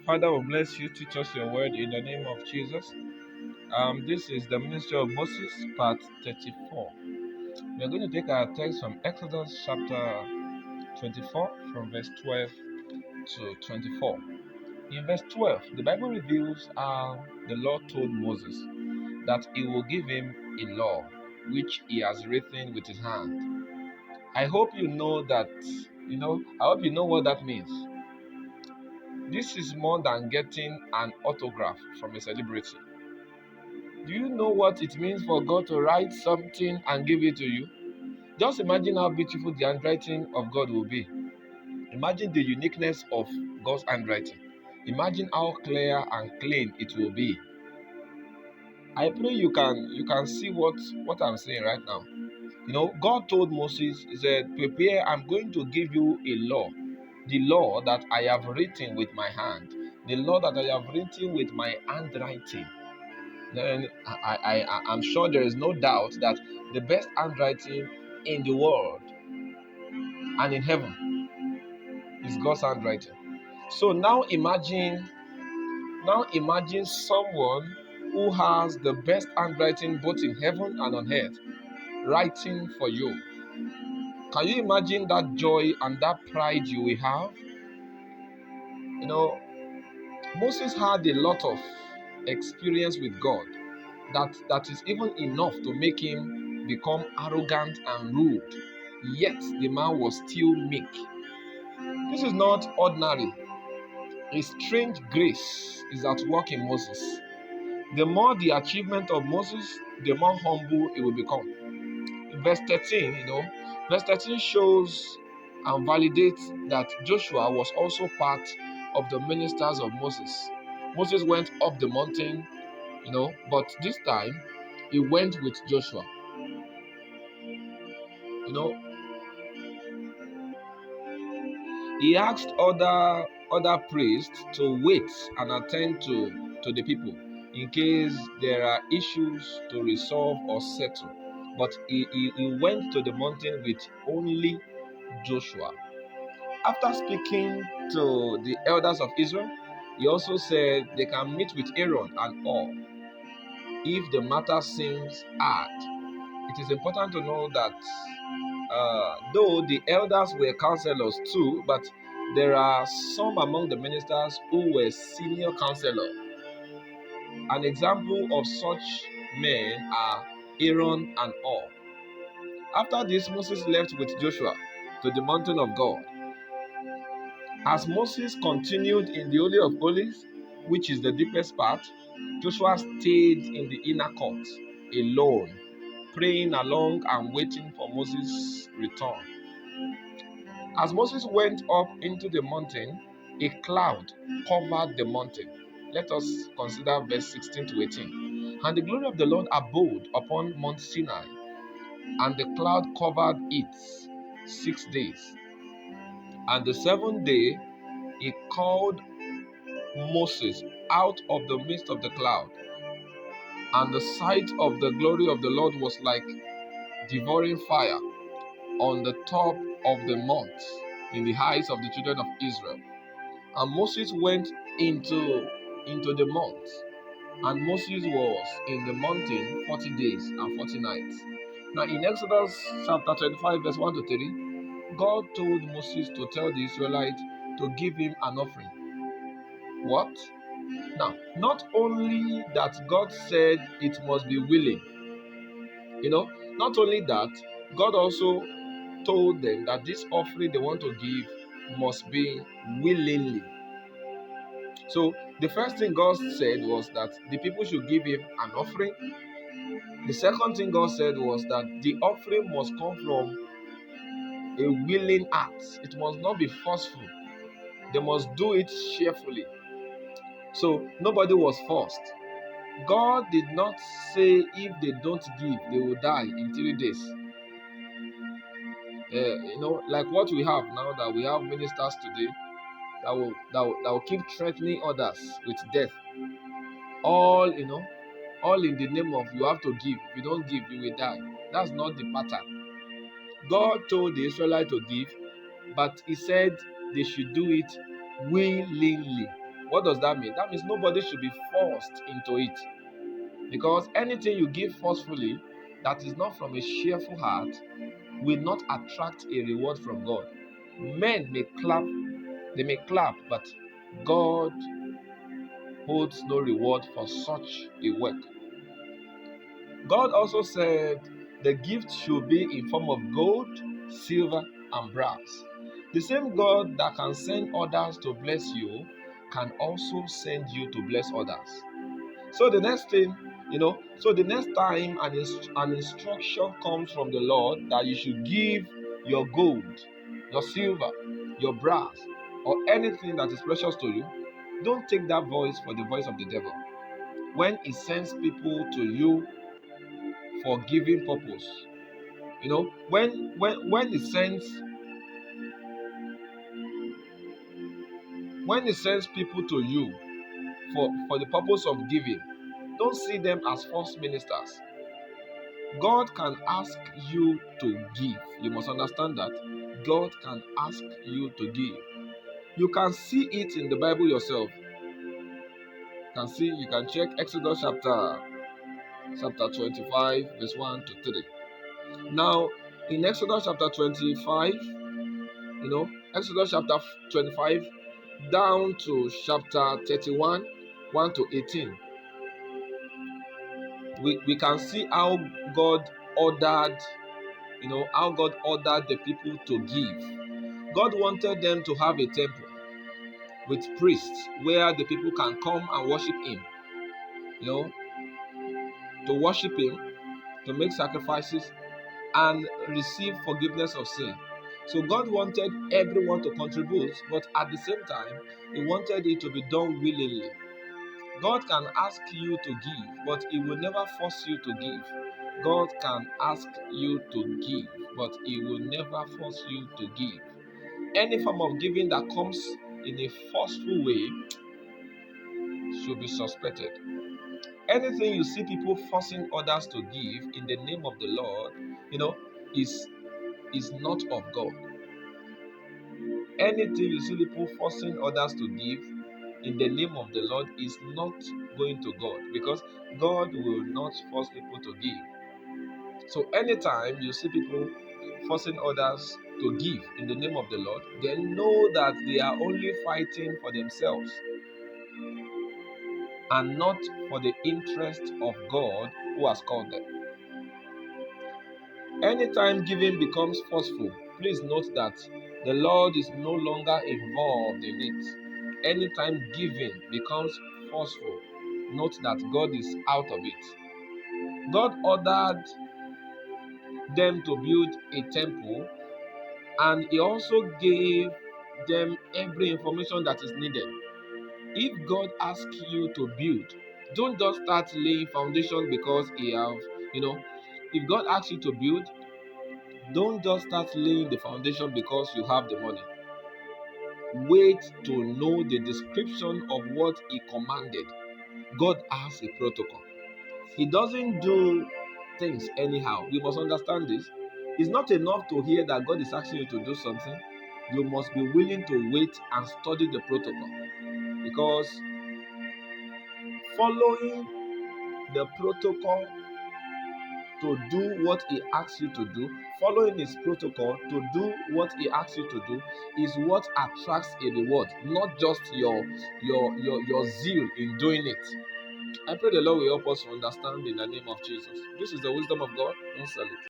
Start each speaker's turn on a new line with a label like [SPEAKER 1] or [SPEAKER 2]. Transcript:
[SPEAKER 1] Father, we bless you. Teach us your word in the name of Jesus. This is the ministry of Moses, part 34. We are going to take our text from Exodus chapter 24, from verse 12 to 24. In verse 12, the Bible reveals how the Lord told Moses that he will give him a law which he has written with his hand. I hope you know that, I hope you know what that means. This is more than getting an autograph from a celebrity. Do you know what it means for God to write something and give it to you? Just imagine how beautiful the handwriting of God will be. Imagine the uniqueness of God's handwriting. Imagine how clear and clean it will be. I pray you can see what I'm saying right now. God told Moses, he said, prepare, I'm going to give you a law. The law that I have written with my hand. The law that I have written with my handwriting. Then I'm sure there is no doubt that the best handwriting in the world and in heaven is God's handwriting. So now imagine someone who has the best handwriting both in heaven and on earth writing for you. Can you imagine that joy and that pride you will have? Moses had a lot of experience with God that is even enough to make him become arrogant and rude. Yet the man was still meek. This is not ordinary. A strange grace is at work in Moses. The more the achievement of Moses, the more humble he will become. Verse 13, verse 13 shows and validates that Joshua was also part of the ministers of Moses. Moses went up the mountain, but this time he went with Joshua. He asked other priests to wait and attend to the people in case there are issues to resolve or settle. But he went to the mountain with only Joshua. After speaking to the elders of Israel, he also said they can meet with Aaron and all if the matter seems hard. It is important to know that though the elders were counselors too, but there are some among the ministers who were senior counselors. An example of such men are Aaron and Hur. After this, Moses left with Joshua to the mountain of God. As Moses continued in the Holy of Holies, which is the deepest part, Joshua stayed in the inner court alone, praying along and waiting for Moses' return. As Moses went up into the mountain, a cloud covered the mountain. Let us consider verse 16 to 18. And the glory of the Lord abode upon Mount Sinai, and the cloud covered it 6 days. And the seventh day he called Moses out of the midst of the cloud, and the sight of the glory of the Lord was like devouring fire on the top of the mount in the eyes of the children of Israel. And Moses went into the mount, and Moses was in the mountain 40 days and 40 nights. Now in Exodus chapter 25 verse 1 to 3, God told Moses to tell the Israelites to give him an offering. What? Now, not only that God said it must be willing, not only that, God also told them that this offering they want to give must be willingly. So the first thing God said was that the people should give him an offering. The second thing God said was that the offering must come from a willing heart. It must not be forceful. They must do it cheerfully. So nobody was forced. God did not say if they don't give, they will die in 3 days. Like what we have now, that we have ministers today that will keep threatening others with death. All in the name of you have to give. If you don't give, you will die. That's not the pattern. God told the Israelites to give, but he said they should do it willingly. What does that mean? That means nobody should be forced into it. Because anything you give forcefully that is not from a cheerful heart will not attract a reward from God. Men may clap, but God holds no reward for such a work. God also said the gift should be in form of gold, silver, and brass. The same God that can send others to bless you can also send you to bless others. So the next thing, the next time an instruction comes from the Lord that you should give your gold, your silver, your brass, or anything that is precious to you, don't take that voice for the voice of the devil. When he sends people to you for giving purpose, when he sends people to you for the purpose of giving, don't see them as false ministers. God can ask you to give. You must understand that God can ask you to give. You can see it in the Bible yourself. You can check Exodus chapter 25, verse 1 to 3. Now, in Exodus chapter 25, Exodus chapter 25 down to chapter 31, 1 to 18, we can see how God ordered the people to give. God wanted them to have a temple with priests where the people can come and worship him, to worship him, to make sacrifices and receive forgiveness of sin. So God wanted everyone to contribute, but at the same time, he wanted it to be done willingly. God can ask you to give, but he will never force you to give. God can ask you to give, but he will never force you to give. Any form of giving that comes in a forceful way should be suspected. Anything you see people forcing others to give in the name of the Lord, is not of God. Anything you see people forcing others to give in the name of the Lord is not going to God, because God will not force people to give. So anytime you see people forcing others to give in the name of the Lord, then know that they are only fighting for themselves and not for the interest of God who has called them. Anytime giving becomes forceful, please note that the Lord is no longer involved in it. Anytime giving becomes forceful, note that God is out of it. God ordered them to build a temple, and he also gave them every information that is needed. If God asks you to build, don't just start laying foundation because if God asks you to build, don't just start laying the foundation because you have the money. Wait to know the description of what he commanded. God has a protocol. He doesn't do things anyhow. You must understand this. It's not enough to hear that God is asking you to do something. You must be willing to wait and study the protocol. Because following the protocol to do what he asks you to do, following his protocol to do what he asks you to do, is what attracts a reward, not just your zeal in doing it. I pray the Lord will help us to understand in the name of Jesus. This is the wisdom of God. Don't sell it.